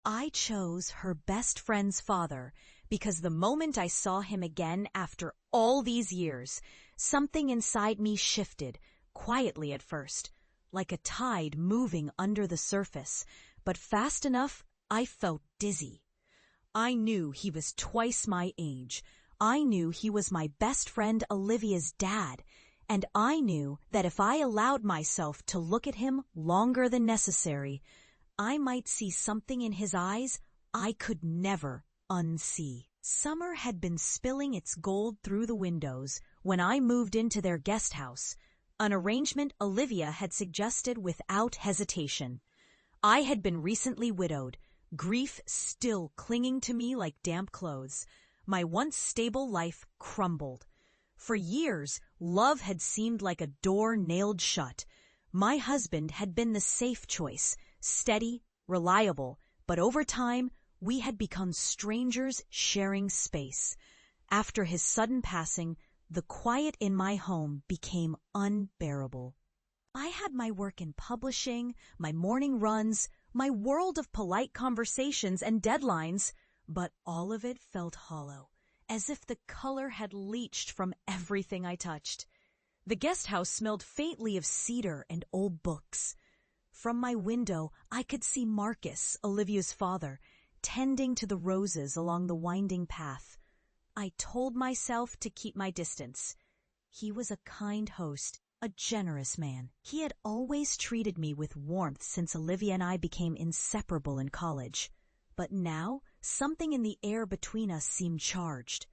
I chose her best friend's father because the moment I saw him again after all these years, something inside me shifted, quietly at first, like a tide moving under the surface, but fast enough I felt dizzy. I knew he was twice my age. I knew he was my best friend Olivia's dad, and I knew that if I allowed myself to look at him longer than necessary, I might see something in his eyes I could never unsee. Summer had been spilling its gold through the windows when I moved into their guest house, an arrangement Olivia had suggested without hesitation. I had been recently widowed, grief still clinging to me like damp clothes. My once stable life crumbled. For years, love had seemed like a door nailed shut. My husband had been the safe choice, steady, reliable, but over time, we had become strangers sharing space. After his sudden passing, the quiet in my home became unbearable. I had my work in publishing, my morning runs, my world of polite conversations and deadlines, but all of it felt hollow, as if the color had leached from everything I touched. The guest house smelled faintly of cedar and old books. From my window, I could see Marcus, Olivia's father, tending to the roses along the winding path. I told myself to keep my distance. He was a kind host, a generous man. He had always treated me with warmth since Olivia and I became inseparable in college. But now, something in the air between us seemed charged.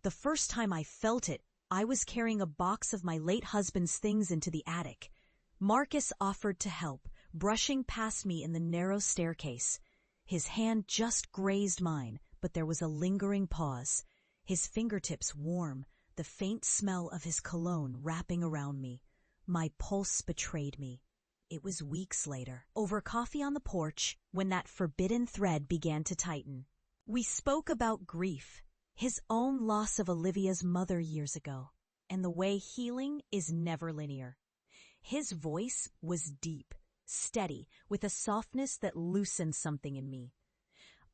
The first time I felt it, I was carrying a box of my late husband's things into the attic. Marcus offered to help, brushing past me in the narrow staircase. His hand just grazed mine, but there was a lingering pause. His fingertips warm, the faint smell of his cologne wrapping around me. My pulse betrayed me. It was weeks later, over coffee on the porch, when that forbidden thread began to tighten. We spoke about grief, his own loss of Olivia's mother years ago, and the way healing is never linear. His voice was deep, steady, with a softness that loosened something in me.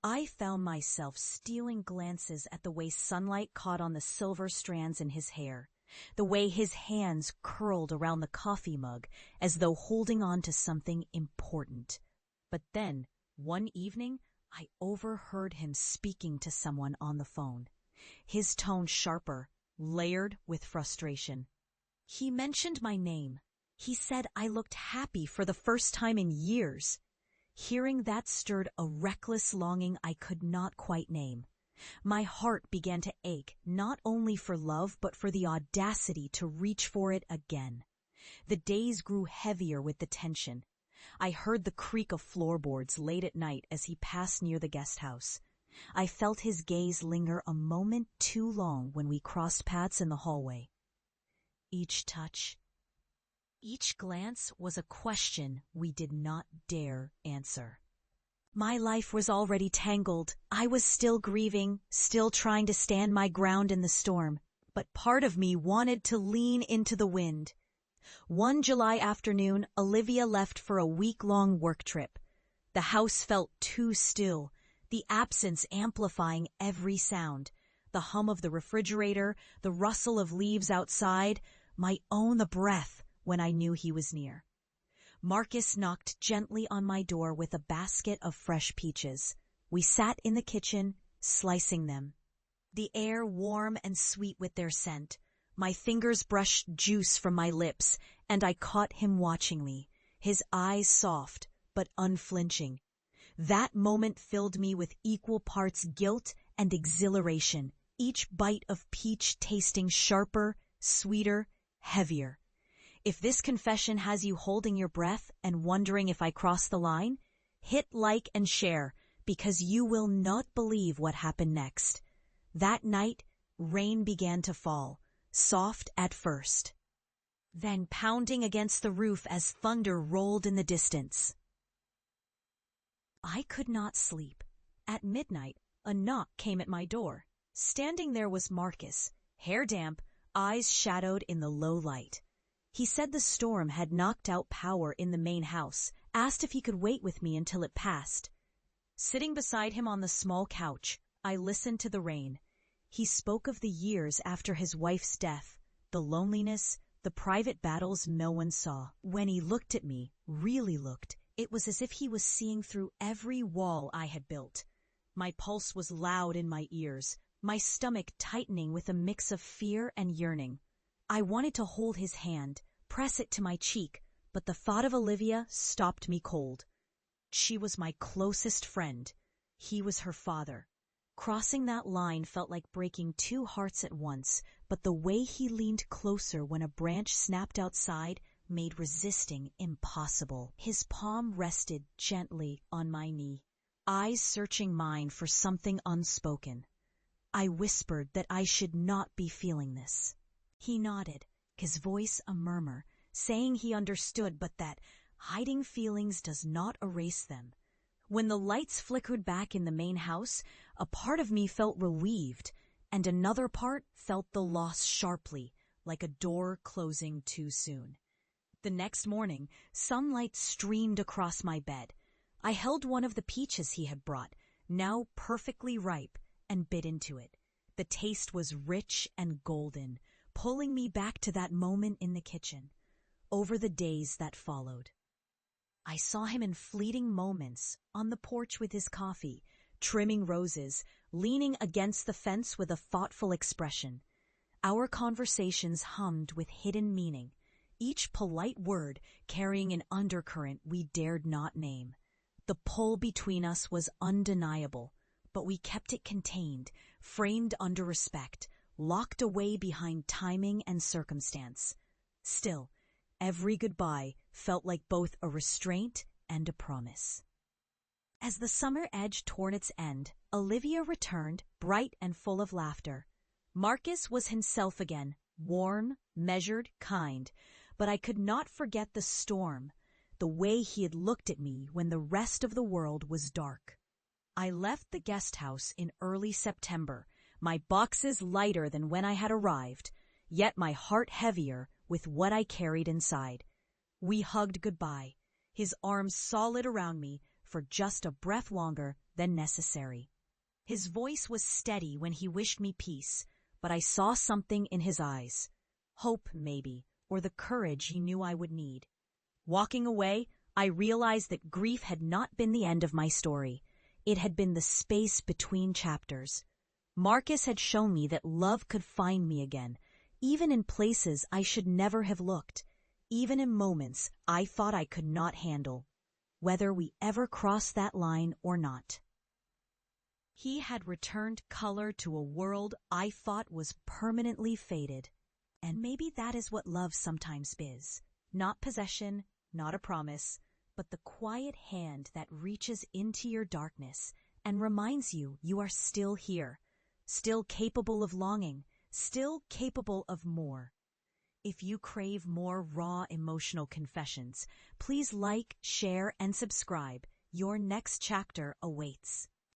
I found myself stealing glances at the way sunlight caught on the silver strands in his hair, the way his hands curled around the coffee mug as though holding on to something important. But then, one evening, I overheard him speaking to someone on the phone, his tone sharper, layered with frustration. He mentioned my name. He said I looked happy for the first time in years. Hearing that stirred a reckless longing I could not quite name. My heart began to ache, not only for love, but for the audacity to reach for it again. The days grew heavier with the tension. I heard the creak of floorboards late at night as he passed near the guest house. I felt his gaze linger a moment too long when we crossed paths in the hallway. Each touch, each glance was a question we did not dare answer. My life was already tangled. I was still grieving, still trying to stand my ground in the storm. But part of me wanted to lean into the wind. One July afternoon, Olivia left for a week-long work trip. The house felt too still, the absence amplifying every sound. The hum of the refrigerator, the rustle of leaves outside, my own breath when I knew he was near. Marcus knocked gently on my door with a basket of fresh peaches. We sat in the kitchen, slicing them. The air warm and sweet with their scent. My fingers brushed juice from my lips, and I caught him watching me, his eyes soft but unflinching. That moment filled me with equal parts guilt and exhilaration, each bite of peach tasting sharper, sweeter, heavier. If this confession has you holding your breath and wondering if I crossed the line, hit like and share, because you will not believe what happened next. That night, rain began to fall, soft at first, then pounding against the roof as thunder rolled in the distance. I could not sleep. At midnight, a knock came at my door. Standing there was Marcus, hair damp, eyes shadowed in the low light. He said the storm had knocked out power in the main house, asked if he could wait with me until it passed. Sitting beside him on the small couch, I listened to the rain. He spoke of the years after his wife's death, the loneliness, the private battles no one saw. When he looked at me, really looked, it was as if he was seeing through every wall I had built. My pulse was loud in my ears, my stomach tightening with a mix of fear and yearning. I wanted to hold his hand, press it to my cheek, but the thought of Olivia stopped me cold. She was my closest friend. He was her father. Crossing that line felt like breaking two hearts at once, but the way he leaned closer when a branch snapped outside made resisting impossible. His palm rested gently on my knee, eyes searching mine for something unspoken. I whispered that I should not be feeling this. He nodded, his voice a murmur, saying he understood but that hiding feelings does not erase them. When the lights flickered back in the main house, a part of me felt relieved, and another part felt the loss sharply, like a door closing too soon. The next morning, sunlight streamed across my bed. I held one of the peaches he had brought, now perfectly ripe, and bit into it. The taste was rich and golden, pulling me back to that moment in the kitchen. Over the days that followed, I saw him in fleeting moments, on the porch with his coffee, trimming roses, leaning against the fence with a thoughtful expression. Our conversations hummed with hidden meaning, each polite word carrying an undercurrent we dared not name. The pull between us was undeniable, but we kept it contained, framed under respect, locked away behind timing and circumstance. Still, every goodbye felt like both a restraint and a promise. As the summer edged toward its end, Olivia returned, bright and full of laughter. Marcus was himself again, warm, measured, kind, but I could not forget the storm, the way he had looked at me when the rest of the world was dark. I left the guest house in early September, my boxes lighter than when I had arrived, yet my heart heavier with what I carried inside. We hugged goodbye, his arms solid around me for just a breath longer than necessary. His voice was steady when he wished me peace, but I saw something in his eyes. Hope, maybe, or the courage he knew I would need. Walking away, I realized that grief had not been the end of my story. It had been the space between chapters. Marcus had shown me that love could find me again, even in places I should never have looked, even in moments I thought I could not handle, whether we ever crossed that line or not. He had returned color to a world I thought was permanently faded. And maybe that is what love sometimes is. Not possession, not a promise, but the quiet hand that reaches into your darkness and reminds you you are still here, still capable of longing, still capable of more. If you crave more raw emotional confessions, please like, share, and subscribe. Your next chapter awaits.